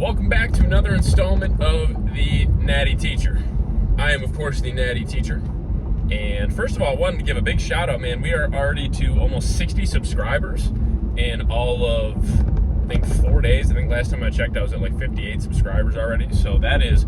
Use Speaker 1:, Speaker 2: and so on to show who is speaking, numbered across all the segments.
Speaker 1: Welcome back to another installment of the Natty Teacher. I am, of course, the Natty Teacher. And first of all, I wanted to give a big shout out, man. We are already to almost 60 subscribers in all of, I think, 4 days. I think last time I checked, I was at like 58 subscribers already. So that is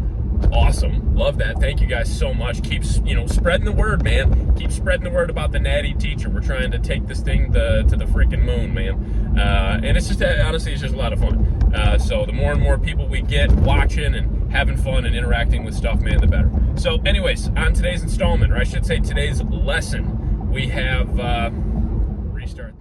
Speaker 1: awesome. Love that. Thank you guys so much. Keep, spreading the word, man. Keep spreading the word about the Natty Teacher. We're trying to take this thing to the freaking moon, man. And it's just, honestly, it's just a lot of fun. So the more and more people we get watching and having fun and interacting with stuff, man, the better. So anyways, on today's installment, or I should say today's lesson, we have restart.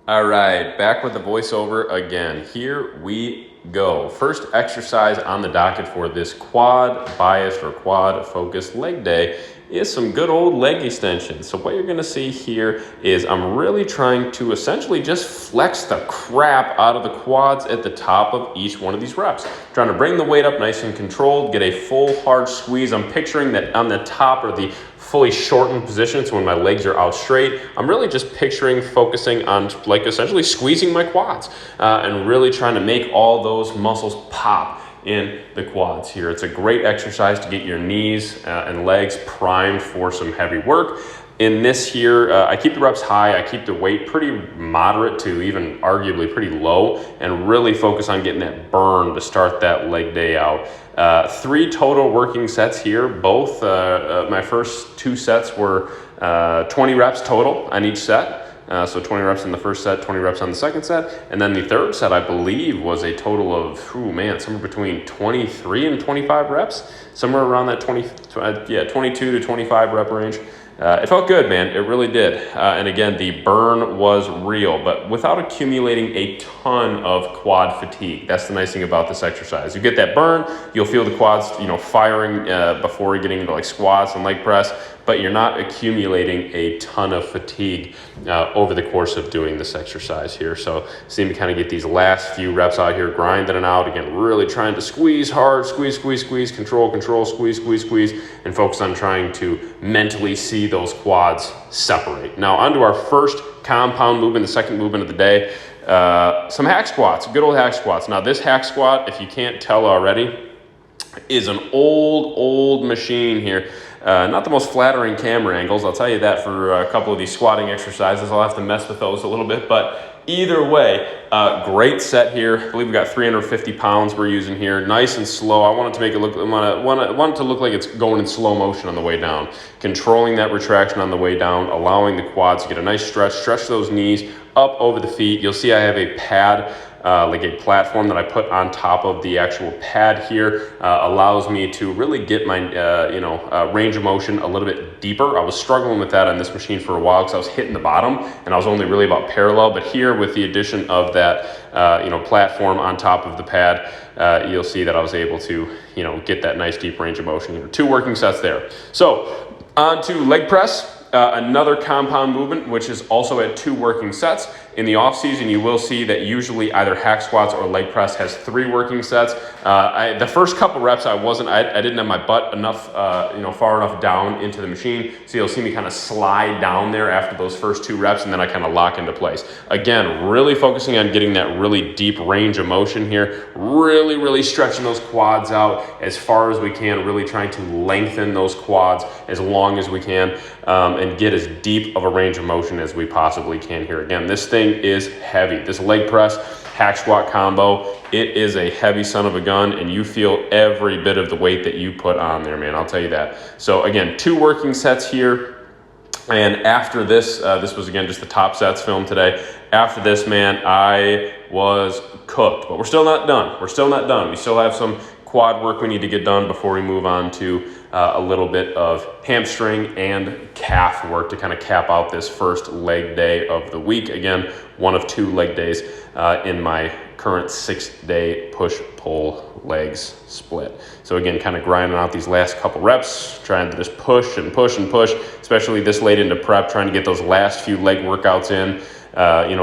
Speaker 2: All right, back with the voiceover again. Here we go. First exercise on the docket for this quad biased or quad focused leg day is some good old leg extensions. So what you're gonna see here is I'm really trying to essentially just flex the crap out of the quads at the top of each one of these reps. Trying to bring the weight up nice and controlled, get a full hard squeeze. I'm picturing that on the top or the fully shortened position, so when my legs are out straight, I'm really just picturing focusing on like essentially squeezing my quads and really trying to make all those muscles pop in the quads here. It's a great exercise to get your knees and legs primed for some heavy work. In this here, I keep the reps high, I keep the weight pretty moderate to even arguably pretty low, and really focus on getting that burn to start that leg day out. 3 total working sets here. Both my first 2 sets were 20 reps total on each set. So 20 reps in the first set, 20 reps on the second set. And then the third set, I believe, was a total of, somewhere between 23 and 25 reps. Somewhere around that 22 to 25 rep range. It felt good, man. It really did. And again, the burn was real, but without accumulating a ton of quad fatigue. That's the nice thing about this exercise. You get that burn, you'll feel the quads, firing before getting into like squats and leg press, but you're not accumulating a ton of fatigue over the course of doing this exercise here. So seem to kind of get these last few reps out here, grinding it out. Again, really trying to squeeze hard, squeeze, control, squeeze, and focus on trying to mentally see those quads separate. Now onto our first compound movement, the second movement of the day, some hack squats, good old hack squats. Now this hack squat, if you can't tell already, is an old machine here. Not the most flattering camera angles, I'll tell you that for a couple of these squatting exercises. I'll have to mess with those a little bit, but either way, great set here. I believe we got 350 pounds we're using here. Nice and slow. I want it to make it look, want it to look like it's going in slow motion on the way down. Controlling that retraction on the way down, allowing the quads to get a nice stretch those knees up over the feet. You'll see I have a pad, like a platform that I put on top of the actual pad here, allows me to really get my range of motion a little bit deeper. I was struggling with that on this machine for a while because I was hitting the bottom and I was only really about parallel, but here with the addition of that platform on top of the pad, you'll see that I was able to get that nice deep range of motion here. 2 working sets there. So on to leg press. Another compound movement, which is also at 2 working sets. In the off season, you will see that usually either hack squats or leg press has 3 working sets. The first couple reps, I didn't have my butt enough, far enough down into the machine. So you'll see me kind of slide down there after those first 2 reps, and then I kind of lock into place. Again, really focusing on getting that really deep range of motion here. Really stretching those quads out as far as we can. Really trying to lengthen those quads as long as we can. And get as deep of a range of motion as we possibly can here. Again, this thing is heavy. This leg press, hack squat combo, it is a heavy son of a gun, and you feel every bit of the weight that you put on there, man. I'll tell you that. So again, 2 working sets here. And after this, this was again just the top sets filmed today. After this, man, I was cooked, but we're still not done. We still have some quad work we need to get done before we move on to a little bit of hamstring and calf work to kind of cap out this first leg day of the week. Again, one of 2 leg days in my current 6-day push-pull legs split. So again, kind of grinding out these last couple reps, trying to just push, especially this late into prep, trying to get those last few leg workouts in.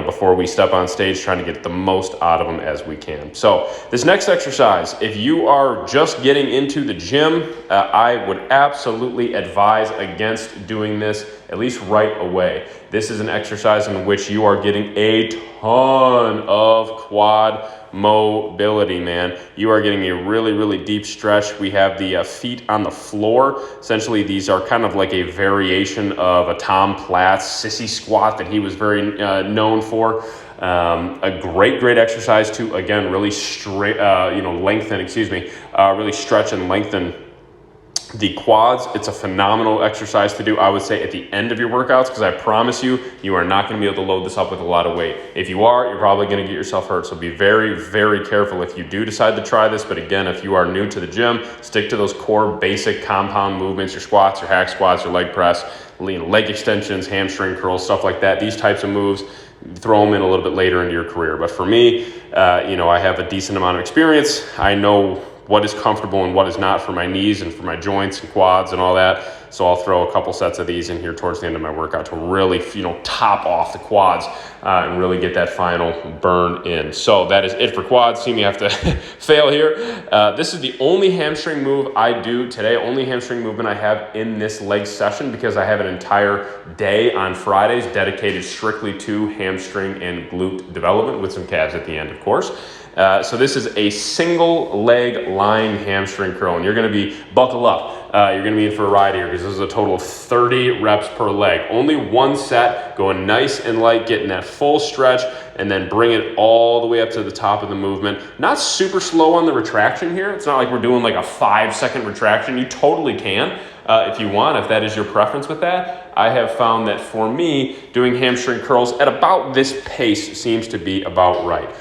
Speaker 2: Before we step on stage, trying to get the most out of them as we can. So this next exercise, if you are just getting into the gym, I would absolutely advise against doing this at least right away. This is an exercise in which you are getting a ton of quad mobility, man. You are getting a really, really deep stretch. We have the feet on the floor. Essentially, these are kind of like a variation of a Tom Platz sissy squat that he was very known for. A great exercise to, again, really really stretch and lengthen the quads. It's a phenomenal exercise to do, I would say, at the end of your workouts, because I promise you, you are not going to be able to load this up with a lot of weight. If you are, you're probably going to get yourself hurt. So be very, very careful if you do decide to try this. But again, if you are new to the gym, stick to those core basic compound movements, your squats, your hack squats, your leg press, leg extensions, hamstring curls, stuff like that. These types of moves, throw them in a little bit later into your career. But for me, I have a decent amount of experience. I know what is comfortable and what is not for my knees and for my joints and quads and all that. So I'll throw a couple sets of these in here towards the end of my workout to really, top off the quads and really get that final burn in. So that is it for quads. See me have to fail here. This is the only hamstring move I do today, only hamstring movement I have in this leg session, because I have an entire day on Fridays dedicated strictly to hamstring and glute development, with some calves at the end, of course. So this is a single leg lying hamstring curl, and you're going to be, buckle up. You're going to be in for a ride here, because this is a total of 30 reps per leg. Only one set, going nice and light, getting that full stretch, and then bring it all the way up to the top of the movement. Not super slow on the retraction here. It's not like we're doing like a 5-second retraction. You totally can. If you want, if that is your preference with that. I have found that for me, doing hamstring curls at about this pace seems to be about right.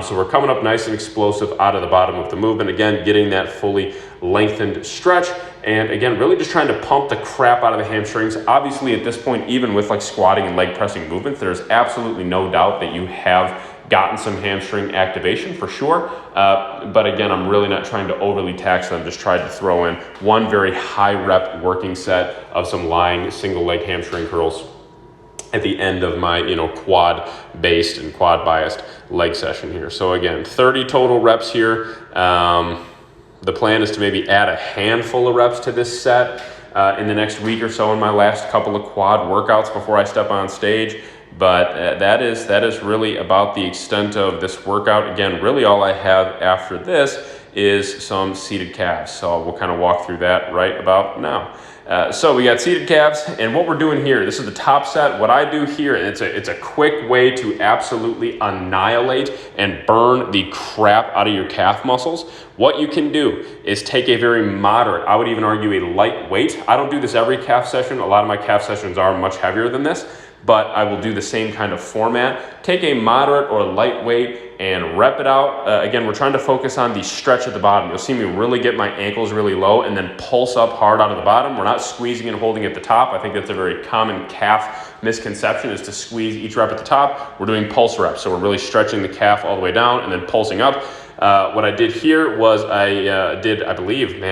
Speaker 2: So we're coming up nice and explosive out of the bottom of the movement. Again, getting that fully lengthened stretch. And again, really just trying to pump the crap out of the hamstrings. Obviously, at this point, even with like squatting and leg pressing movements, there's absolutely no doubt that you have gotten some hamstring activation for sure. But again, I'm really not trying to overly tax them. Just tried to throw in one very high rep working set of some lying single leg hamstring curls at the end of my, quad based and quad biased leg session here. So again, 30 total reps here. The plan is to maybe add a handful of reps to this set in the next week or so in my last couple of quad workouts before I step on stage. But that is really about the extent of this workout. Again, really all I have after this is some seated calves. So we'll kind of walk through that right about now. So we got seated calves, and what we're doing here, this is the top set. What I do here, and it's a quick way to absolutely annihilate and burn the crap out of your calf muscles. What you can do is take a very moderate, I would even argue a light weight. I don't do this every calf session. A lot of my calf sessions are much heavier than this, but I will do the same kind of format. Take a moderate or light weight and rep it out. Again, we're trying to focus on the stretch at the bottom. You'll see me really get my ankles really low and then pulse up hard out of the bottom. We're not squeezing and holding at the top. I think that's a very common calf misconception, is to squeeze each rep at the top. We're doing pulse reps. So we're really stretching the calf all the way down and then pulsing up. What I did here was I believe,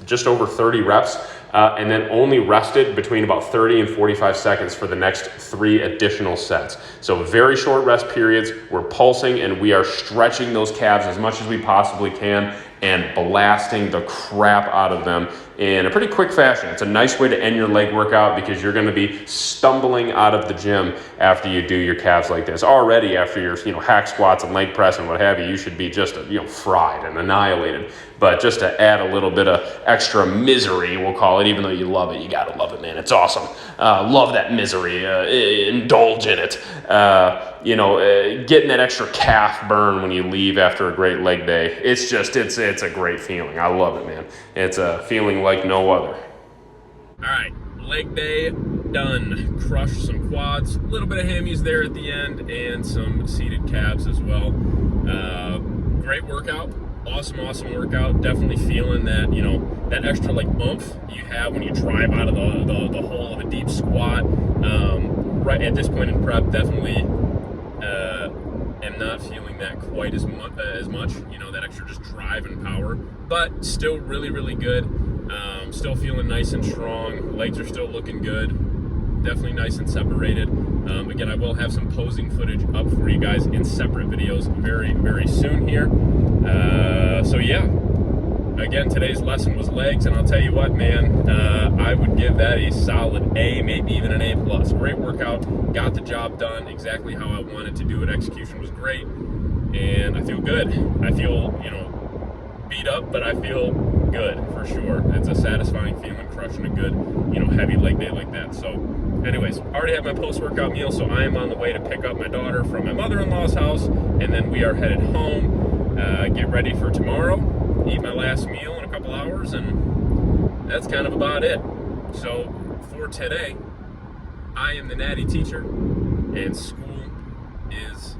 Speaker 2: just over 30 reps. And then only rested between about 30 and 45 seconds for the next 3 additional sets. So very short rest periods. We're pulsing and we are stretching those calves as much as we possibly can and blasting the crap out of them in a pretty quick fashion. It's a nice way to end your leg workout, because you're going to be stumbling out of the gym after you do your calves like this. Already after your hack squats and leg press and what have you, you should be just fried and annihilated. But just to add a little bit of extra misery, we'll call it, even though you love it, you gotta love it, man. It's awesome. Love that misery. Indulge in it. Getting that extra calf burn when you leave after a great leg day. It's a great feeling. I love it, man. It's a feeling like no other.
Speaker 1: All right, leg day done. Crushed some quads, a little bit of hammies there at the end, and some seated calves as well. Great workout. Awesome workout. Definitely feeling that, that extra oomph you have when you drive out of the hole of a deep squat. Right at this point in prep, definitely am not feeling that quite as much, that extra just drive and power, but still really good. Still feeling nice and strong. Legs are still looking good. Definitely nice and separated. Again, I will have some posing footage up for you guys in separate videos very soon here. So yeah, again, today's lesson was legs, and I'll tell you what, man, I would give that a solid A, maybe even an A+. Great workout, got the job done exactly how I wanted to do it. Execution was great, and I feel good. I feel, beat up, but I feel good for sure. It's a satisfying feeling crushing a good, heavy leg day like that. So anyways, already have my post-workout meal, so I am on the way to pick up my daughter from my mother-in-law's house, and then we are headed home, get ready for tomorrow, eat my last meal in a couple hours, and that's kind of about it. So for today, I am the Natty Teacher, and school is